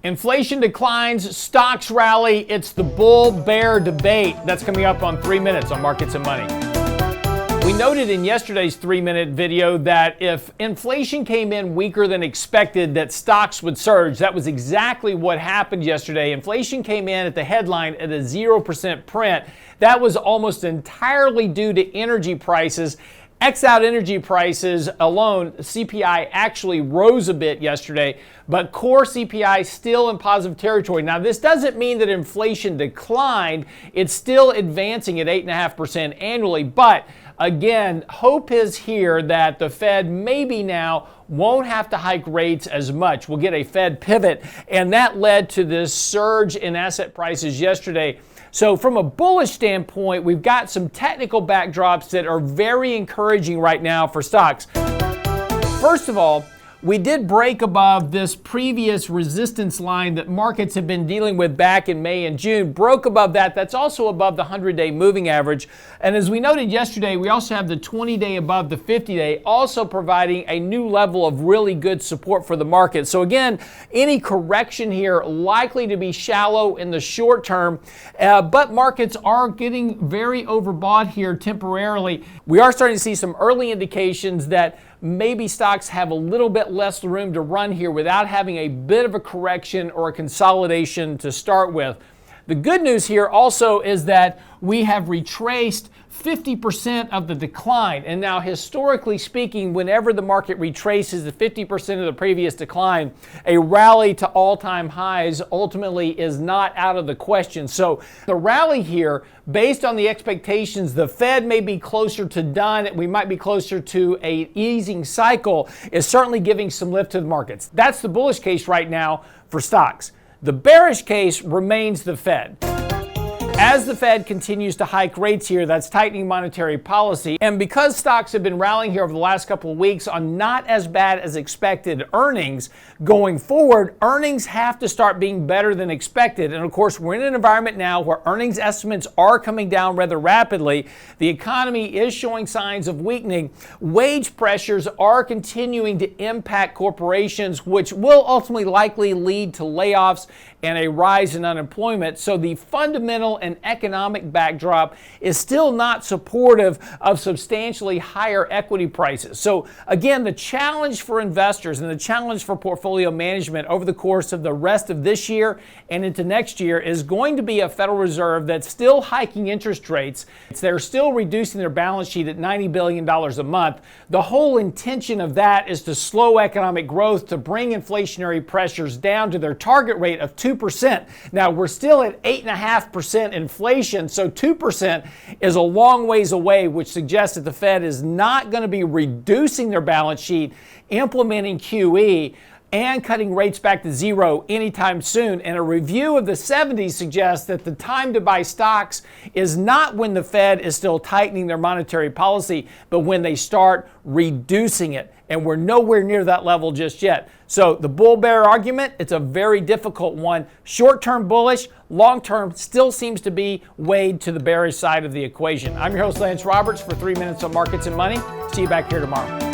Inflation declines, stocks rally. It's the bull-bear debate. That's coming up on 3 Minutes on Markets and Money. We noted in yesterday's 3-minute video that if inflation came in weaker than expected, that stocks would surge. That was exactly what happened yesterday. Inflation came in at the headline at a 0% print. That was almost entirely due to energy prices. X out energy prices alone, CPI actually rose a bit yesterday, but core CPI still in positive territory. Now, this doesn't mean that inflation declined. It's still advancing at 8.5% annually, but again, hope is here that the Fed maybe now won't have to hike rates as much. We'll get a Fed pivot, and that led to this surge in asset prices yesterday. So from a bullish standpoint, we've got some technical backdrops that are very encouraging right now for stocks. First of all, we did break above this previous resistance line that markets have been dealing with back in May and June. Broke above that. That's also above the 100-day moving average. And as we noted yesterday, we also have the 20-day above the 50-day, also providing a new level of really good support for the market. So again, any correction here likely to be shallow in the short term, but markets are getting very overbought here temporarily. We are starting to see some early indications that maybe stocks have a little bit less room to run here without having a bit of a correction or a consolidation to start with. The good news here also is that we have retraced 50% of the decline. And now, historically speaking, whenever the market retraces the 50% of the previous decline, a rally to all-time highs ultimately is not out of the question. So the rally here, based on the expectations, the Fed may be closer to done, we might be closer to an easing cycle, is certainly giving some lift to the markets. That's the bullish case right now for stocks. The bearish case remains the Fed. As the Fed continues to hike rates here, that's tightening monetary policy. And because stocks have been rallying here over the last couple of weeks on not as bad as expected earnings, going forward, earnings have to start being better than expected. And of course, we're in an environment now where earnings estimates are coming down rather rapidly. The economy is showing signs of weakening. Wage pressures are continuing to impact corporations, which will ultimately likely lead to layoffs and a rise in unemployment. So the fundamental and economic backdrop is still not supportive of substantially higher equity prices. So again, the challenge for investors and the challenge for portfolio management over the course of the rest of this year and into next year is going to be a Federal Reserve that's still hiking interest rates. They're still reducing their balance sheet at $90 billion a month. The whole intention of that is to slow economic growth, to bring inflationary pressures down to their target rate of 2%. Now, we're still at 8.5% inflation, so 2% is a long ways away, which suggests that the Fed is not going to be reducing their balance sheet, implementing QE, and cutting rates back to zero anytime soon. And a review of the 70s suggests that the time to buy stocks is not when the Fed is still tightening their monetary policy, but when they start reducing it. And we're nowhere near that level just yet. So the bull-bear argument, it's a very difficult one. Short-term bullish, long-term still seems to be weighed to the bearish side of the equation. I'm your host, Lance Roberts, for 3 Minutes on Markets and Money. See you back here tomorrow.